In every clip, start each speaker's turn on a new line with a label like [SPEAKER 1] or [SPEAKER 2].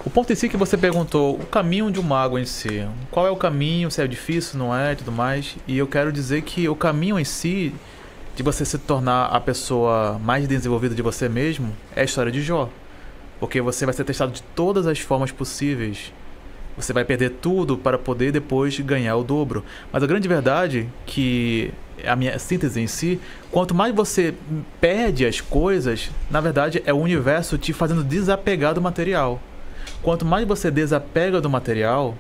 [SPEAKER 1] O ponto em si que você perguntou, o caminho de um mago em si. Qual é o caminho, se é difícil, não é, e tudo mais. E eu quero dizer que o caminho em si, de você se tornar a pessoa mais desenvolvida de você mesmo, é a história de Jó. Porque você vai ser testado de todas as formas possíveis. Você vai perder tudo para poder depois ganhar o dobro. Mas a grande verdade, que a minha síntese em si, quanto mais você perde as coisas, na verdade é o universo te fazendo desapegar do material. Quanto mais você desapega do material,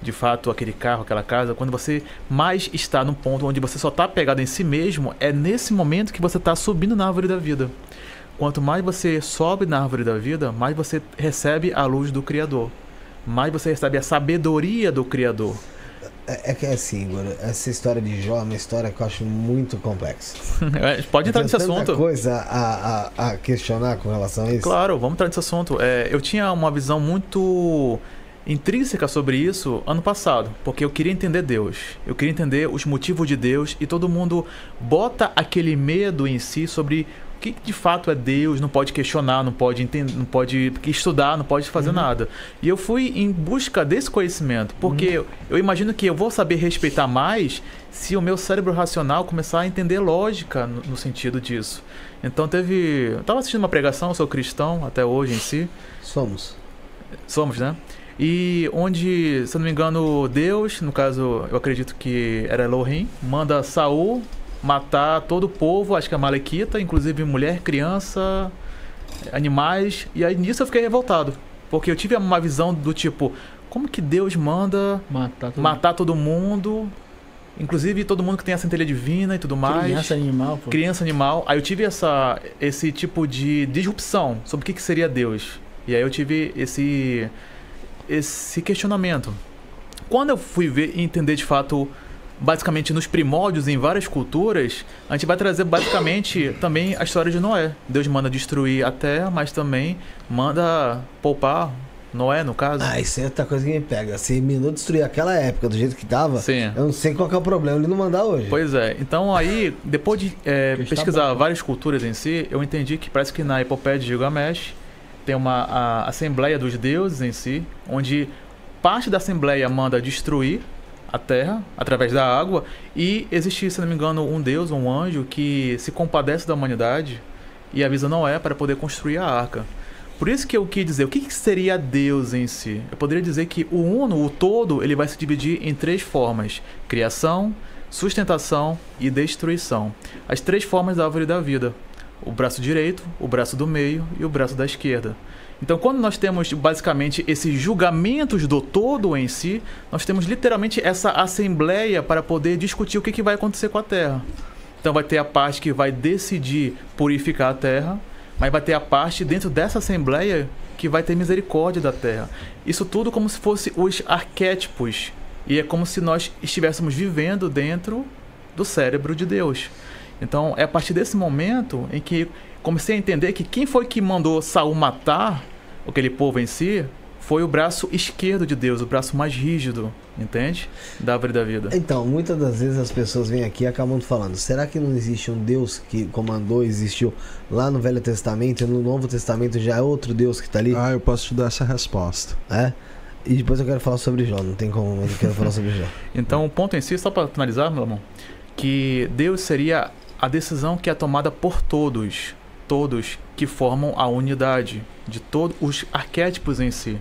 [SPEAKER 1] de fato aquele carro, aquela casa, quando você mais está no ponto onde você só está apegado em si mesmo, é nesse momento que você está subindo na árvore da vida. Quanto mais você sobe na árvore da vida, mais você recebe a luz do Criador. Mais você recebe a sabedoria do Criador.
[SPEAKER 2] É que é assim, Igor, essa história de Jó é uma história que eu acho muito complexa.
[SPEAKER 1] Pode entrar nesse
[SPEAKER 2] Tem tanta
[SPEAKER 1] assunto.
[SPEAKER 2] coisa a questionar com relação a isso?
[SPEAKER 1] Claro, vamos entrar nesse assunto. Eu tinha uma visão muito intrínseca sobre isso ano passado, porque eu queria entender Deus. Eu queria entender os motivos de Deus e todo mundo bota aquele medo em si sobre o que de fato é Deus, não pode questionar, não pode entender, não pode estudar, não pode fazer nada. E eu fui em busca desse conhecimento, porque eu imagino que eu vou saber respeitar mais se o meu cérebro racional começar a entender lógica no sentido disso. Então eu estava assistindo uma pregação, eu sou cristão até hoje em si. Somos, né? E onde, se eu não me engano, Deus, no caso, eu acredito que era Elohim, manda Saul matar todo o povo, acho que é Malequita, inclusive mulher, criança, animais. E aí nisso eu fiquei revoltado, porque eu tive uma visão do tipo, como que Deus manda matar todo mundo, inclusive todo mundo que tem a centelha divina e tudo mais.
[SPEAKER 3] Criança animal, pô.
[SPEAKER 1] Criança animal. Aí eu tive esse tipo de disrupção sobre o que seria Deus. E aí eu tive esse questionamento. Quando eu fui ver e entender de fato, basicamente nos primórdios em várias culturas, a gente vai trazer basicamente também a história de Noé. Deus manda destruir a terra, mas também manda poupar Noé, no caso.
[SPEAKER 2] Isso é outra coisa que me pega. Se mandou destruir aquela época do jeito que tava,
[SPEAKER 1] Sim.
[SPEAKER 2] Eu não sei qual que é o problema ele não mandar hoje.
[SPEAKER 1] Pois é. Então aí, depois de pesquisar várias culturas em si, eu entendi que parece que na epopeia de Gilgamesh tem a Assembleia dos Deuses em si, onde parte da Assembleia manda destruir a terra através da água, e existe, se não me engano, um deus, um anjo que se compadece da humanidade e avisa Noé para poder construir a arca. Por isso que eu quis dizer, o que seria Deus em si? Eu poderia dizer que o uno, o todo, ele vai se dividir em 3 formas: criação, sustentação e destruição. As 3 formas da árvore da vida: o braço direito, o braço do meio e o braço da esquerda. Então, quando nós temos basicamente esses julgamentos do todo em si, nós temos literalmente essa assembleia para poder discutir o que vai acontecer com a Terra. Então, vai ter a parte que vai decidir purificar a Terra, mas vai ter a parte dentro dessa assembleia que vai ter misericórdia da Terra. Isso tudo como se fosse os arquétipos, e é como se nós estivéssemos vivendo dentro do cérebro de Deus. Então, é a partir desse momento em que comecei a entender que quem foi que mandou Saul matar aquele povo em si foi o braço esquerdo de Deus, o braço mais rígido, entende? Da árvore da vida.
[SPEAKER 2] Então, muitas das vezes as pessoas vêm aqui e acabam falando, será que não existe um Deus que comandou, existiu lá no Velho Testamento, e no Novo Testamento já é outro Deus que está ali?
[SPEAKER 4] Eu posso te dar essa resposta.
[SPEAKER 2] E depois eu quero falar sobre Jó, não tem como, mas eu quero falar sobre Jó.
[SPEAKER 1] Então, o ponto em si, só para finalizar, meu irmão, que Deus seria a decisão que é tomada por todos que formam a unidade de todos os arquétipos em si,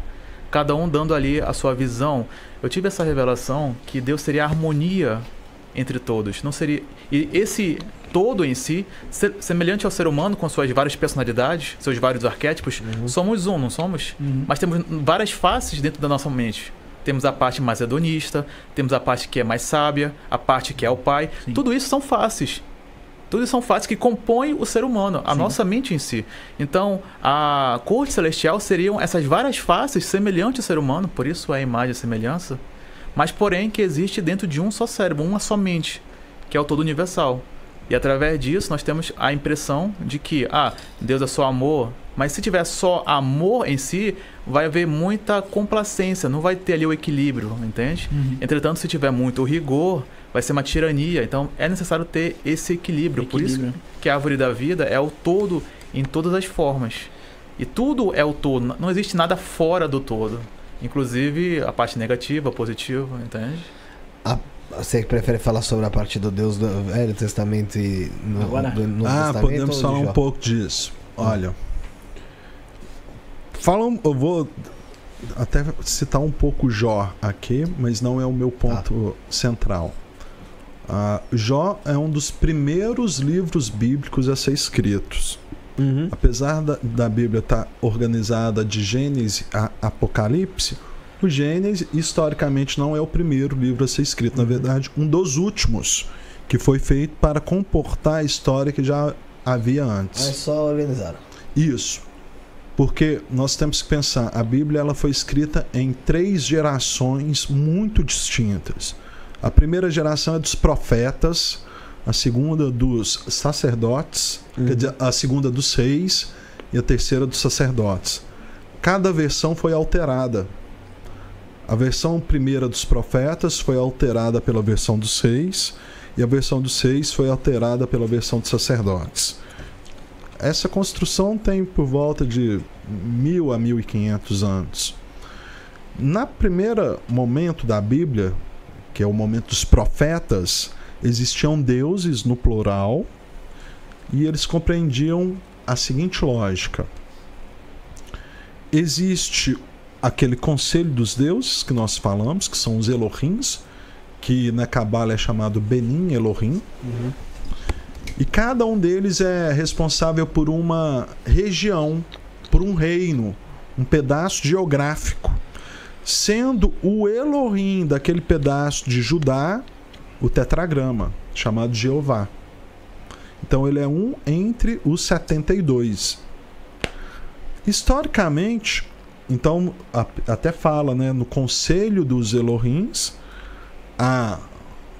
[SPEAKER 1] cada um dando ali a sua visão. Eu tive essa revelação que Deus seria a harmonia entre todos, não seria, e esse todo em si, semelhante ao ser humano com suas várias personalidades, seus vários arquétipos, somos um, não somos? Mas temos várias faces dentro da nossa mente. Temos a parte mais hedonista, temos a parte que é mais sábia, a parte que é o pai. Sim. Tudo isso são faces. Tudo isso são faces que compõem o ser humano, a nossa mente em si. Então, a corte celestial seriam essas várias faces semelhantes ao ser humano, por isso a imagem e a semelhança, mas porém que existe dentro de um só cérebro, uma só mente, que é o todo universal. E através disso nós temos a impressão de que, Deus é só amor, mas se tiver só amor em si, vai haver muita complacência, não vai ter ali o equilíbrio, entende? Entretanto, se tiver muito rigor, vai ser uma tirania. Então é necessário ter esse equilíbrio. Por isso que a árvore da vida é o todo em todas as formas. E tudo é o todo, não existe nada fora do todo. Inclusive a parte negativa, positiva, entende?
[SPEAKER 2] Você prefere falar sobre a parte do Deus do Velho Testamento e do Novo Testamento?
[SPEAKER 4] Podemos falar um pouco disso. Olha, eu vou até citar um pouco Jó aqui, mas não é o meu ponto central. Jó é um dos primeiros livros bíblicos a ser escritos. Apesar da Bíblia estar organizada de Gênesis a Apocalipse, o Gênesis historicamente não é o primeiro livro a ser escrito. Na verdade, um dos últimos, que foi feito para comportar a história que já havia antes.
[SPEAKER 2] Mas só organizaram.
[SPEAKER 4] Isso. Porque nós temos que pensar, a Bíblia ela foi escrita em 3 gerações muito distintas. A primeira geração é dos profetas, a segunda dos sacerdotes, quer dizer, a segunda dos reis e a terceira dos sacerdotes. Cada versão foi alterada. A versão primeira dos profetas foi alterada pela versão dos reis e a versão dos reis foi alterada pela versão dos sacerdotes. Essa construção tem por volta de 1000 a 1500 anos. Na primeira momento da Bíblia, que é o momento dos profetas, existiam deuses no plural e eles compreendiam a seguinte lógica: existe aquele conselho dos deuses que nós falamos, que são os Elohims, que na Cabala é chamado Benin Elohim, e cada um deles é responsável por uma região, por um reino, um pedaço geográfico, sendo o Elohim daquele pedaço de Judá o tetragrama, chamado Jeová. Então ele é um entre os 72. Historicamente, então até fala, né, no conselho dos Elohims, a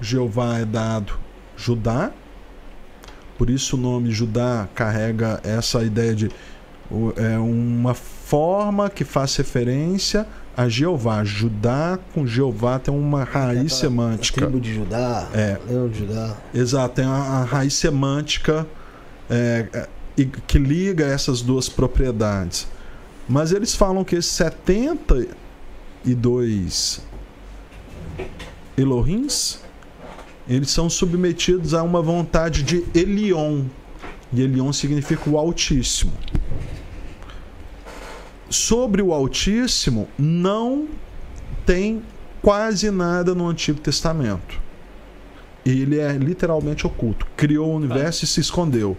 [SPEAKER 4] Jeová é dado Judá, por isso o nome Judá carrega essa ideia de uma forma que faz referência a Jeová. Judá com Jeová tem uma raiz semântica.
[SPEAKER 2] A tribo de Judá, Leão de Judá.
[SPEAKER 4] Exato, tem a raiz semântica que liga essas duas propriedades. Mas eles falam que esses 72 Elohims, eles são submetidos a uma vontade de Elion. E Elion significa o Altíssimo. Sobre o Altíssimo, não tem quase nada no Antigo Testamento. Ele é literalmente oculto. Criou o universo e se escondeu.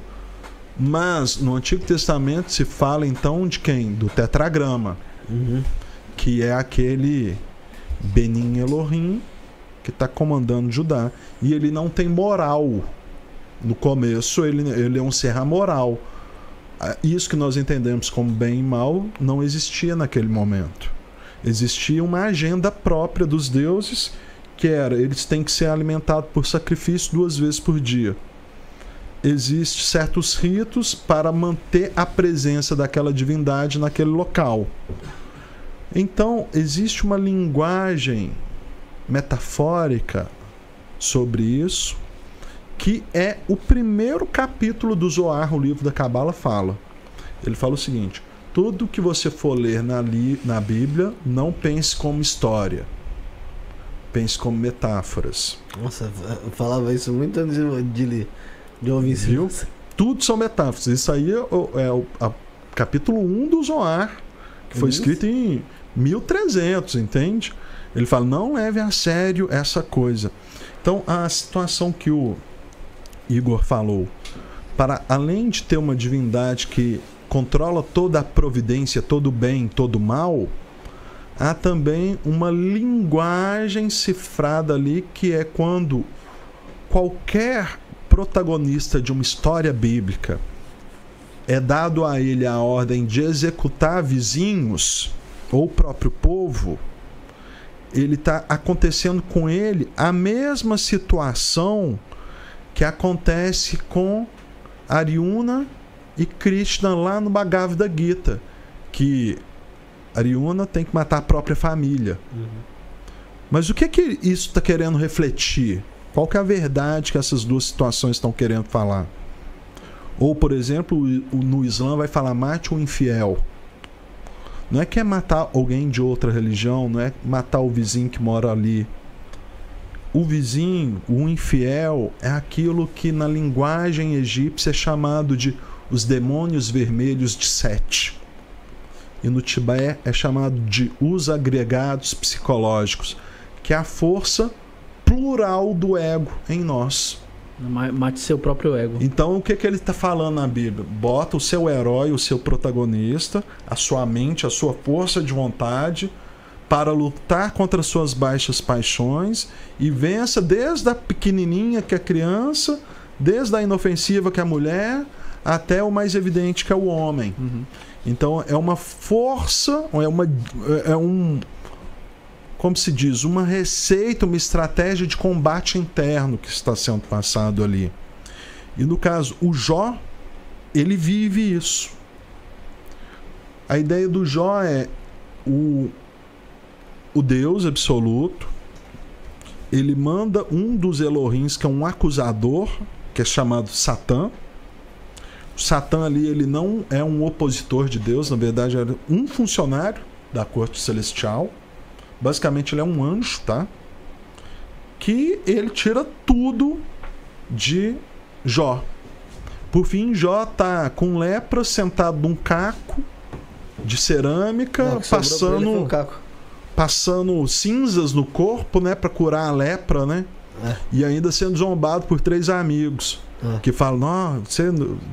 [SPEAKER 4] Mas no Antigo Testamento se fala então de quem? Do tetragrama. Que é aquele Benin Elohim que está comandando Judá. E ele não tem moral. No começo ele é um ser amoral. Isso que nós entendemos como bem e mal não existia naquele momento. Existia uma agenda própria dos deuses, que era, eles têm que ser alimentados por sacrifício 2 vezes por dia. Existem certos ritos para manter a presença daquela divindade naquele local. Então, existe uma linguagem metafórica sobre isso, que é o primeiro capítulo do Zohar, o livro da Cabala, fala. Ele fala o seguinte: tudo que você for ler na Bíblia, não pense como história, pense como metáforas.
[SPEAKER 2] Nossa, eu falava isso muito antes de ouvir isso.
[SPEAKER 4] Viu? Tudo são metáforas. Isso aí é o capítulo 1 do Zohar, que foi escrito em 1300, entende? Ele fala, não leve a sério essa coisa. Então, a situação que o Igor falou, para além de ter uma divindade que controla toda a providência, todo o bem, todo o mal, há também uma linguagem cifrada ali, que é quando qualquer protagonista de uma história bíblica é dado a ele a ordem de executar vizinhos ou o próprio povo, ele está acontecendo com ele a mesma situação que acontece com Arjuna e Krishna lá no Bhagavad Gita, que Arjuna tem que matar a própria família. Mas o que isso está querendo refletir? Qual que é a verdade que essas duas situações estão querendo falar? Ou, por exemplo, no Islã vai falar mate um infiel. Não é que é matar alguém de outra religião, não é matar o vizinho que mora ali. O vizinho, o infiel, é aquilo que na linguagem egípcia é chamado de os demônios vermelhos de Sete. E no Tibete é chamado de os agregados psicológicos, que é a força plural do ego em nós.
[SPEAKER 3] Mate seu próprio ego.
[SPEAKER 4] Então o que ele está falando na Bíblia? Bota o seu herói, o seu protagonista, a sua mente, a sua força de vontade para lutar contra as suas baixas paixões e vença desde a pequenininha que é a criança, desde a inofensiva que é a mulher, até o mais evidente que é o homem. Então é uma força, como se diz, uma receita, uma estratégia de combate interno que está sendo passado ali. E no caso, o Jó, ele vive isso. A ideia do Jó é o Deus absoluto, ele manda um dos Elohims, que é um acusador, que é chamado Satã. O Satã ali, ele não é um opositor de Deus, na verdade era um funcionário da corte celestial. Basicamente ele é um anjo, tá? Que ele tira tudo de Jó. Por fim, Jó tá com lepra, sentado num caco de cerâmica, passando cinzas no corpo, né, para curar a lepra, né? E ainda sendo zombado por 3 amigos que falam: não,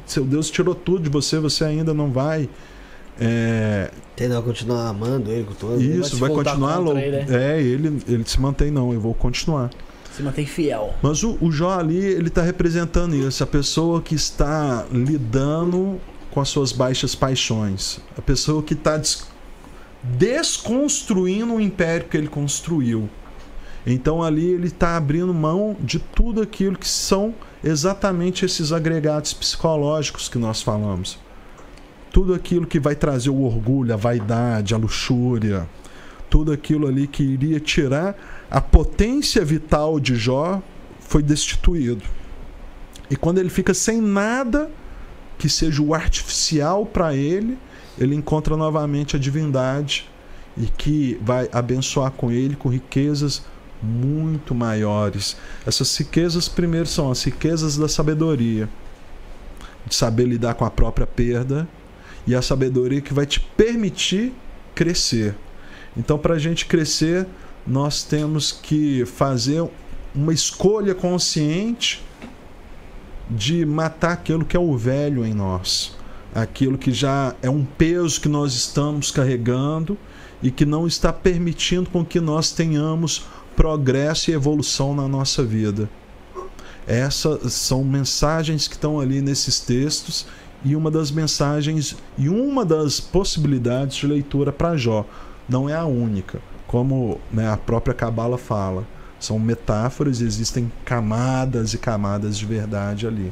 [SPEAKER 4] seu Deus tirou tudo de você, você ainda não vai
[SPEAKER 2] vai continuar amando ele com todo.
[SPEAKER 4] Isso, vai continuar louco. Ele se mantém, não, eu vou continuar.
[SPEAKER 3] Se mantém fiel.
[SPEAKER 4] Mas o Jó ali, ele está representando isso, a pessoa que está lidando com as suas baixas paixões, a pessoa que está desconstruindo o império que ele construiu. Então ali ele está abrindo mão de tudo aquilo que são exatamente esses agregados psicológicos que nós falamos. Tudo aquilo que vai trazer o orgulho, a vaidade, a luxúria, tudo aquilo ali que iria tirar a potência vital de Jó foi destituído. E quando ele fica sem nada que seja o artificial para ele, ele encontra novamente a divindade e que vai abençoar com ele com riquezas muito maiores. Essas riquezas, primeiro, são as riquezas da sabedoria, de saber lidar com a própria perda, e a sabedoria que vai te permitir crescer. Então, para a gente crescer, nós temos que fazer uma escolha consciente de matar aquilo que é o velho em nós, aquilo que já é um peso que nós estamos carregando e que não está permitindo com que nós tenhamos progresso e evolução na nossa vida. Essas são mensagens que estão ali nesses textos, e uma das mensagens e uma das possibilidades de leitura para Jó. Não é a única, como, né, a própria Cabala fala. São metáforas, existem camadas e camadas de verdade ali.